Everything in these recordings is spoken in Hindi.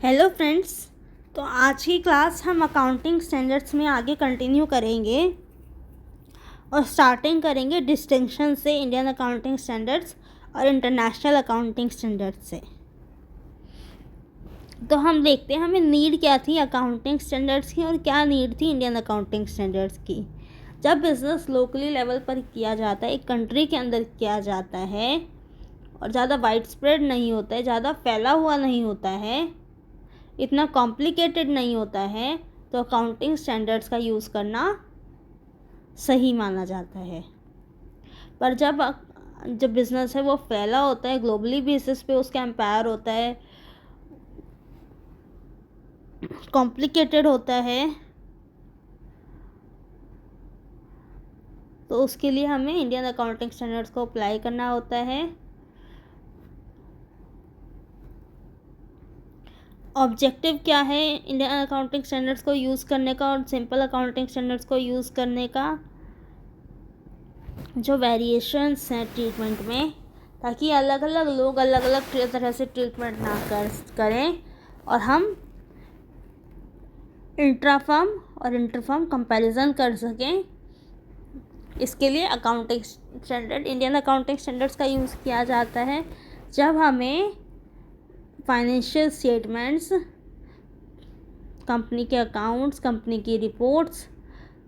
Hello friends. तो आज की क्लास हम अकाउंटिंग स्टैंडर्ड्स में आगे कंटिन्यू करेंगे और स्टार्टिंग करेंगे डिस्टिंक्शन से इंडियन अकाउंटिंग स्टैंडर्ड्स और इंटरनेशनल अकाउंटिंग स्टैंडर्ड्स से। तो हम देखते हैं हमें नीड क्या थी अकाउंटिंग स्टैंडर्ड्स की और क्या नीड थी इंडियन अकाउंटिंग स्टैंडर्ड्स की। जब बिज़नेस लोकली लेवल पर किया जाता है, एक कंट्री के अंदर किया जाता है और ज़्यादा वाइड स्प्रेड नहीं होता है, ज़्यादा फैला हुआ नहीं होता है, इतना कॉम्प्लिकेटेड नहीं होता है, तो अकाउंटिंग स्टैंडर्ड्स का यूज़ करना सही माना जाता है। पर जब बिज़नेस है वो फैला होता है, ग्लोबली बेसिस पे उसका एम्पायर होता है, कॉम्प्लिकेटेड होता है, तो उसके लिए हमें इंडियन अकाउंटिंग स्टैंडर्ड्स को अप्लाई करना होता है। ऑब्जेक्टिव क्या है इंडियन अकाउंटिंग स्टैंडर्ड्स को यूज़ करने का और सिंपल अकाउंटिंग स्टैंडर्ड्स को यूज़ करने का? जो वेरिएशंस हैं ट्रीटमेंट में, ताकि अलग अलग लोग अलग अलग तरह से ट्रीटमेंट ना करें और हम इंट्राफर्म और इंटरफर्म कंपैरिजन कर सकें। इसके लिए accounting standard, Indian accounting standards का यूज़ किया जाता है जब हमें फाइनेंशियल स्टेटमेंट्स, कंपनी के अकाउंट्स, कंपनी की रिपोर्ट्स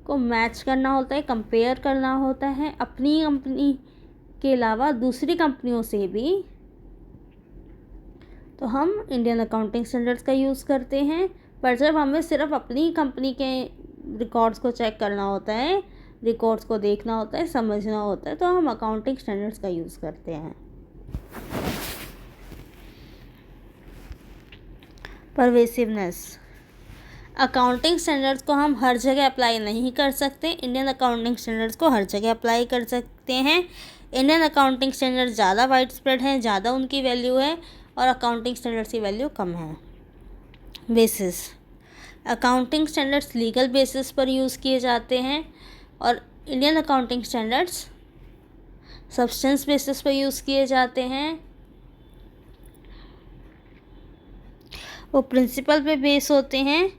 को मैच करना होता है, कंपेयर करना होता है अपनी कंपनी के अलावा दूसरी कंपनियों से भी। तो हम इंडियन अकाउंटिंग स्टैंडर्ड्स का यूज़ करते हैं। पर जब हमें सिर्फ अपनी कंपनी के रिकॉर्ड्स को चेक करना होता है, रिकॉर्ड्स को देखना होता है, समझना होता है, तो हम अकाउंटिंग स्टैंडर्ड्स का यूज़ करते हैं। परवेसिवनेस, अकाउंटिंग स्टैंडर्ड्स को हम हर जगह अप्लाई नहीं कर सकते। इंडियन अकाउंटिंग स्टैंडर्ड्स को हर जगह अप्लाई कर सकते हैं। इंडियन अकाउंटिंग स्टैंडर्ड्स ज़्यादा वाइड स्प्रेड हैं, ज़्यादा उनकी वैल्यू है और अकाउंटिंग स्टैंडर्ड्स की वैल्यू कम है। Basis, accounting standards legal basis पर यूज़ किए जाते हैं और Indian accounting standards substance basis पर यूज़ किए जाते हैं। वो प्रिंसिपल पे बेस होते हैं,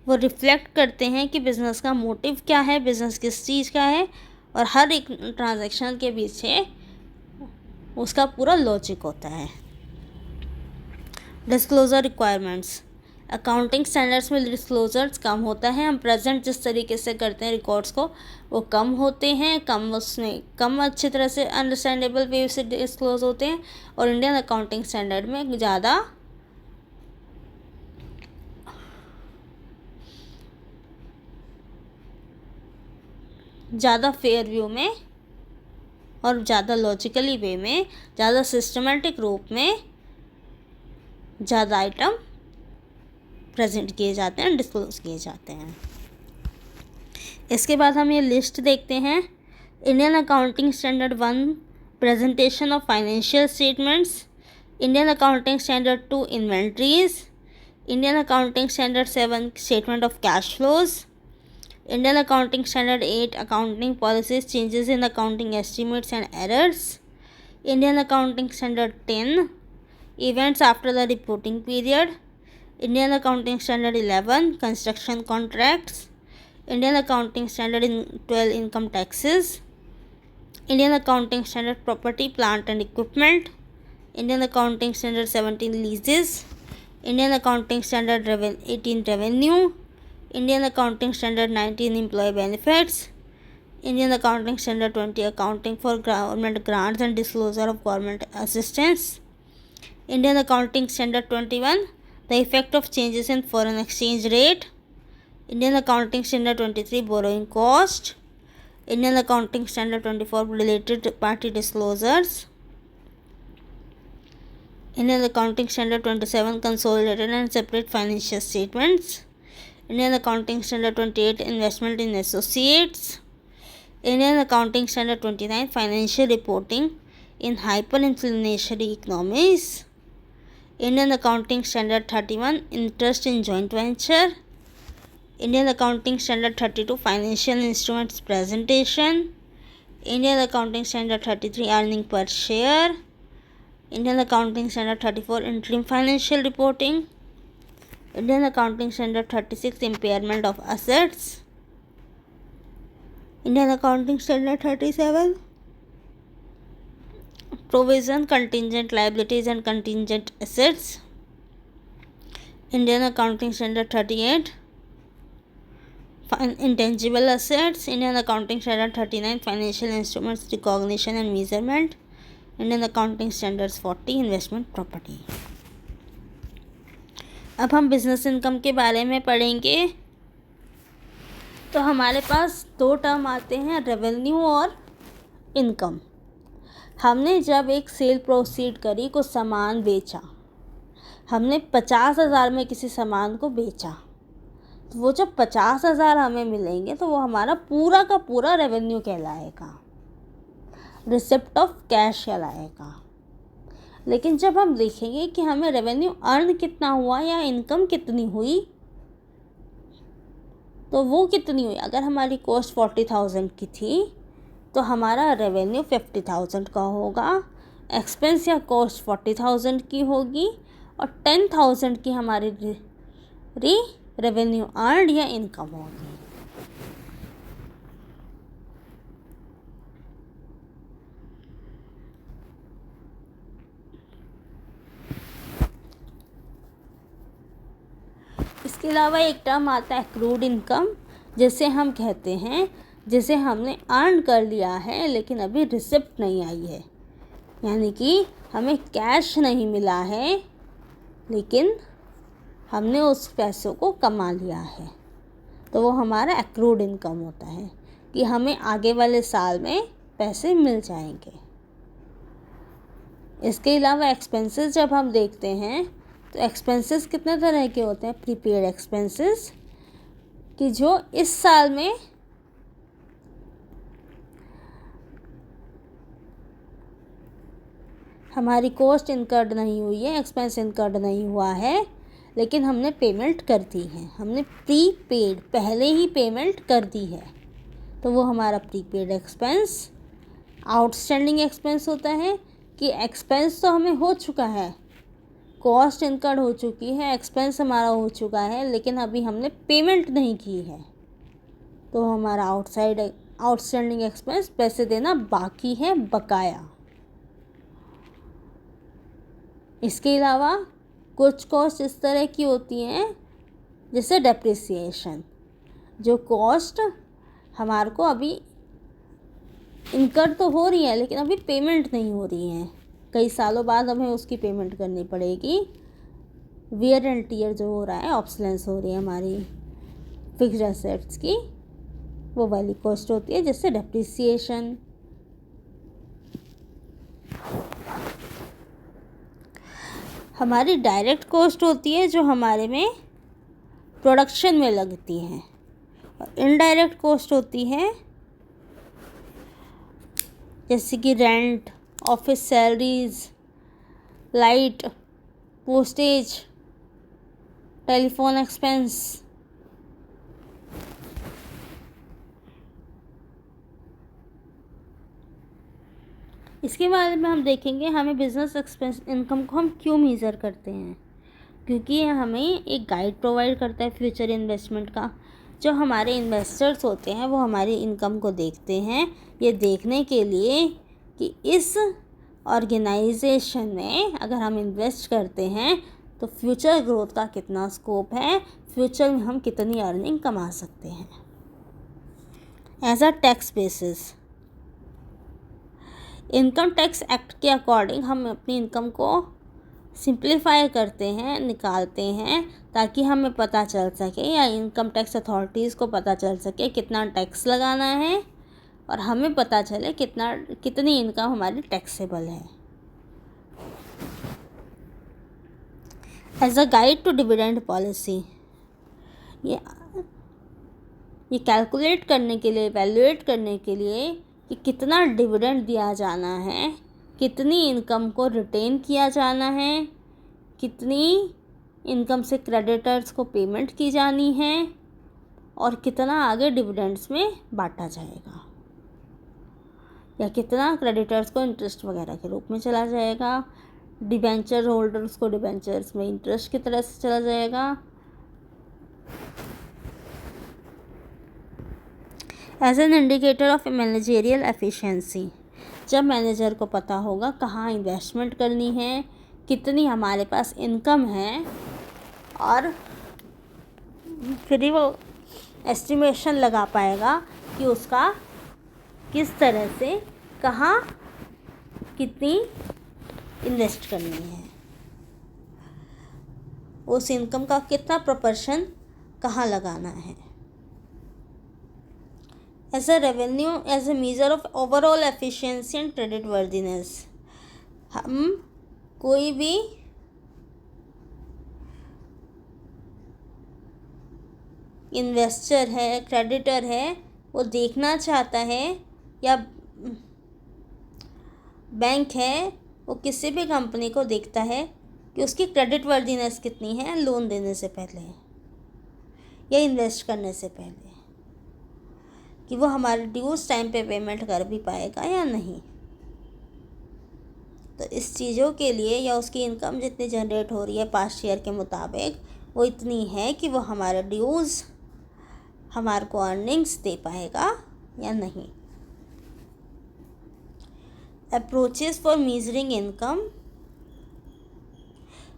वो रिफ्लेक्ट करते हैं कि बिज़नेस का मोटिव क्या है, बिज़नेस किस चीज़ का है, और हर एक ट्रांजैक्शन के पीछे उसका पूरा लॉजिक होता है। डिस्क्लोजर रिक्वायरमेंट्स, अकाउंटिंग स्टैंडर्ड्स में डिस्क्लोजर्स कम होता है। हम प्रेजेंट जिस तरीके से करते हैं रिकॉर्ड्स को, वो कम होते हैं, उसमें कम अच्छी तरह से अंडरस्टैंडेबल वे से डिस्क्लोज होते हैं। और इंडियन अकाउंटिंग स्टैंडर्ड में ज़्यादा फेयर व्यू में और ज़्यादा लॉजिकली वे में, ज़्यादा सिस्टमेटिक रूप में ज़्यादा आइटम प्रेजेंट किए जाते हैं, डिस्क्लोज किए जाते हैं। इसके बाद हम ये लिस्ट देखते हैं। Indian accounting standard 1, presentation of financial statements. Indian accounting standard 2, inventories. Indian accounting standard 7, statement of cash flows. Indian Accounting Standard 8, Accounting Policies, Changes in Accounting Estimates and Errors. Indian Accounting Standard 10, Events after the Reporting Period. Indian Accounting Standard 11, Construction Contracts. Indian Accounting Standard 12, Income Taxes. Indian Accounting Standard Property, Plant and Equipment. Indian Accounting Standard 17, Leases. Indian Accounting Standard 18, Revenue. Indian Accounting Standard 19, Employee Benefits. Indian Accounting Standard 20, Accounting for Government Grants and Disclosure of Government Assistance. Indian Accounting Standard 21, the effect of changes in foreign exchange rate. Indian Accounting Standard 23, borrowing cost. Indian Accounting Standard 24, related party disclosures. Indian Accounting Standard 27, consolidated and separate financial statements. Indian Accounting Standard 28, investment in associates. Indian Accounting Standard 29, financial reporting in hyperinflationary economies. Indian Accounting Standard 31, interest in joint venture. Indian Accounting Standard 32, financial instruments presentation. Indian Accounting Standard 33, earning per share. Indian Accounting Standard 34, interim financial reporting. Indian Accounting Standard 36, impairment of assets. Indian Accounting Standard 37, provision, contingent liabilities and contingent assets. Indian Accounting Standard 38, intangible assets. Indian Accounting Standard 39, financial instruments recognition and measurement. Indian Accounting Standards 40, investment property. अब हम बिजनेस इनकम के बारे में पढ़ेंगे। तो हमारे पास दो टर्म आते हैं, रेवेन्यू और इनकम। हमने जब एक सेल प्रोसीड करी, कुछ सामान बेचा, हमने 50,000 में किसी सामान को बेचा, तो वो जब 50,000 हमें मिलेंगे तो वो हमारा पूरा का पूरा रेवेन्यू कहलाएगा, रिसिप्ट ऑफ कैश कहलाएगा। लेकिन जब हम देखेंगे कि हमें रेवेन्यू अर्न कितना हुआ या इनकम कितनी हुई, तो वो कितनी हुई। अगर हमारी कॉस्ट 40,000 की थी तो हमारा रेवेन्यू 50,000 का होगा, एक्सपेंस या कॉस्ट 40,000 की होगी और 10,000 की हमारी रेवेन्यू अर्न या इनकम होगी। इसके अलावा एक टर्म आता है एक्रूड इनकम, जिसे हम कहते हैं जिसे हमने अर्न कर लिया है लेकिन अभी रिसिप्ट नहीं आई है, यानी कि हमें कैश नहीं मिला है लेकिन हमने उस पैसों को कमा लिया है, तो वो हमारा एक्रूड इनकम होता है कि हमें आगे वाले साल में पैसे मिल जाएंगे। इसके अलावा एक्सपेंसेस जब हम देखते हैं तो एक्सपेंसेस कितने तरह के होते हैं। प्रीपेड एक्सपेंसेस कि जो इस साल में हमारी कॉस्ट इनकर्ड नहीं हुई है, एक्सपेंस इनकर्ड नहीं हुआ है, लेकिन हमने पेमेंट कर दी है, हमने प्रीपेड पहले ही पेमेंट कर दी है, तो वो हमारा प्रीपेड एक्सपेंस। आउटस्टैंडिंग एक्सपेंस होता है कि एक्सपेंस तो हमें हो चुका है, कॉस्ट इनकर्ड हो चुकी है, एक्सपेंस हमारा हो चुका है, लेकिन अभी हमने पेमेंट नहीं की है, तो हमारा आउटस्टैंडिंग एक्सपेंस, पैसे देना बाकी है, बकाया। इसके अलावा कुछ कॉस्ट इस तरह की होती हैं जैसे डेप्रिसिएशन, जो कॉस्ट हमारे को अभी इनकर्ड तो हो रही है लेकिन अभी पेमेंट नहीं हो रही है, कई सालों बाद हमें उसकी पेमेंट करनी पड़ेगी। वियर एंड टियर जो हो रहा है, ऑब्सोलेंस हो रही है हमारी फिक्स्ड एसेट्स की, वो वाली कॉस्ट होती है जैसे डेप्रिसिएशन। हमारी डायरेक्ट कॉस्ट होती है जो हमारे में प्रोडक्शन में लगती है, और इनडायरेक्ट कॉस्ट होती है जैसे कि rent, office salaries, light, postage, telephone expense. इसके बारे में हम देखेंगे हमें बिजनेस एक्सपेंस इनकम को हम क्यों मेज़र करते हैं, क्योंकि ये हमें एक गाइड प्रोवाइड करता है फ्यूचर इन्वेस्टमेंट का। जो हमारे इन्वेस्टर्स होते हैं वो हमारी इनकम को देखते हैं, ये देखने के लिए कि इस ऑर्गेनाइजेशन में अगर हम इन्वेस्ट करते हैं तो फ्यूचर ग्रोथ का कितना स्कोप है, फ्यूचर में हम कितनी अर्निंग कमा सकते हैं। As a tax basis, income tax act के अकॉर्डिंग हम अपनी इनकम को सिंप्लीफाई करते हैं, निकालते हैं, ताकि हमें पता चल सके या इनकम टैक्स अथॉरिटीज़ को पता चल सके कितना टैक्स लगाना है और हमें पता चले कितनी इनकम हमारी टैक्सेबल है। As a guide to dividend policy, ये कैलकुलेट करने के लिए, वैल्यूएट करने के लिए कि कितना डिविडेंड दिया जाना है, कितनी इनकम को रिटेन किया जाना है, कितनी इनकम से क्रेडिटर्स को पेमेंट की जानी है और कितना आगे डिविडेंड्स में बांटा जाएगा, या कितना क्रेडिटर्स को इंटरेस्ट वगैरह के रूप में चला जाएगा, डिबेंचर होल्डर्स को डिबेंचर्स में इंटरेस्ट की तरह से चला जाएगा, as an indicator of managerial efficiency, जब मैनेजर को पता होगा कहाँ इन्वेस्टमेंट करनी है, कितनी हमारे पास इनकम है, और फिर ही वो एस्टिमेशन लगा पाएगा कि उसका किस तरह से कहाँ कितनी इन्वेस्ट करनी है, उस इनकम का कितना प्रोपोर्शन कहाँ लगाना है। As a revenue as a measure of overall efficiency and creditworthiness, हम कोई भी इन्वेस्टर है, क्रेडिटर है, वो देखना चाहता है, या बैंक है वो किसी भी कंपनी को देखता है कि उसकी क्रेडिट वर्दीनेस कितनी है लोन देने से पहले या इन्वेस्ट करने से पहले, कि वो हमारे ड्यूज टाइम पे पेमेंट कर भी पाएगा या नहीं। तो इस चीज़ों के लिए, या उसकी इनकम जितनी जनरेट हो रही है पास्ट ईयर के मुताबिक, वो इतनी है कि वो हमारे ड्यूज़, हमारे को अर्निंग्स दे पाएगा या नहीं। अप्रोचेस फॉर मेजरिंग इनकम,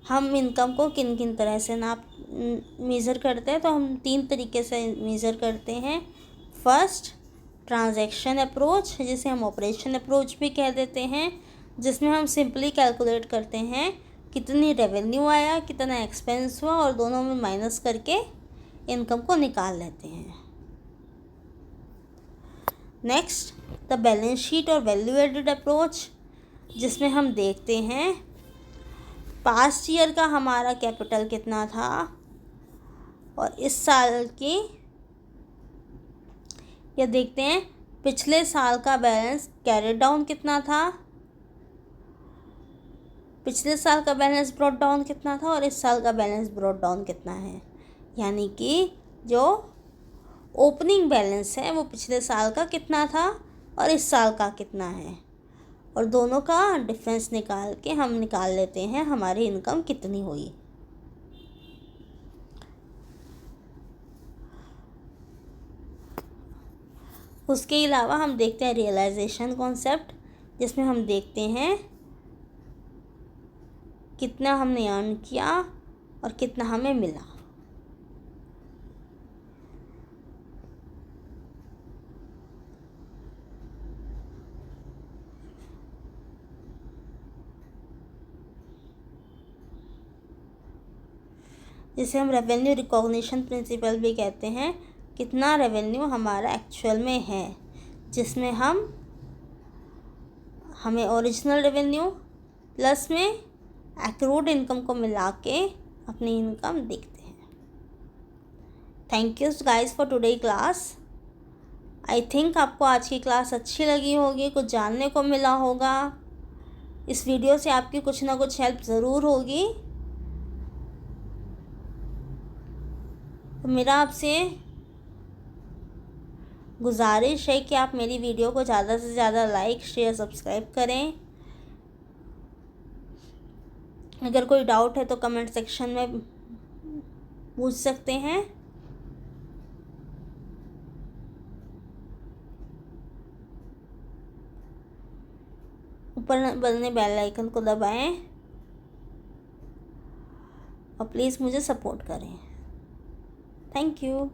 हम इनकम को किन किन तरह से मेज़र करते हैं, तो हम 3 तरीके से मेज़र करते हैं। फर्स्ट, ट्रांजैक्शन अप्रोच, जिसे हम ऑपरेशन अप्रोच भी कह देते हैं, जिसमें हम सिंपली कैलकुलेट करते हैं कितनी रेवेन्यू आया, कितना एक्सपेंस हुआ, और दोनों में माइनस करके इनकम को निकाल लेते हैं। नेक्स्ट, द बैलेंस शीट और वैल्यू एडेड अप्रोच, जिसमें हम देखते हैं पास्ट ईयर का हमारा कैपिटल कितना था और इस साल की, या देखते हैं पिछले साल का बैलेंस कैरिड डाउन कितना था, पिछले साल का बैलेंस ब्रॉट डाउन कितना था, और इस साल का बैलेंस ब्रॉट डाउन कितना है। यानी कि जो ओपनिंग बैलेंस है वो पिछले साल का कितना था और इस साल का कितना है, और दोनों का डिफरेंस निकाल के हम निकाल लेते हैं हमारी इनकम कितनी हुई। उसके अलावा हम देखते हैं रियलाइजेशन कॉन्सेप्ट, जिसमें हम देखते हैं कितना हमने अर्न किया और कितना हमें मिला। जिसे हम रेवेन्यू रिकॉग्निशन प्रिंसिपल भी कहते हैं, कितना रेवेन्यू हमारा एक्चुअल में है, जिसमें हमें ओरिजिनल रेवेन्यू प्लस में एक्रूड इनकम को मिला के अपनी इनकम देखते हैं। Thank you guys for today class. I think आपको आज की क्लास अच्छी लगी होगी, कुछ जानने को मिला होगा। इस वीडियो से आपकी कुछ ना कुछ हेल्प ज़रूर होगी। तो मेरा आपसे गुजारिश है कि आप मेरी वीडियो को ज़्यादा से ज़्यादा लाइक, शेयर, सब्सक्राइब करें। अगर कोई डाउट है तो कमेंट सेक्शन में पूछ सकते हैं। ऊपर बने बेल आइकन को दबाएं और प्लीज़ मुझे सपोर्ट करें। Thank you.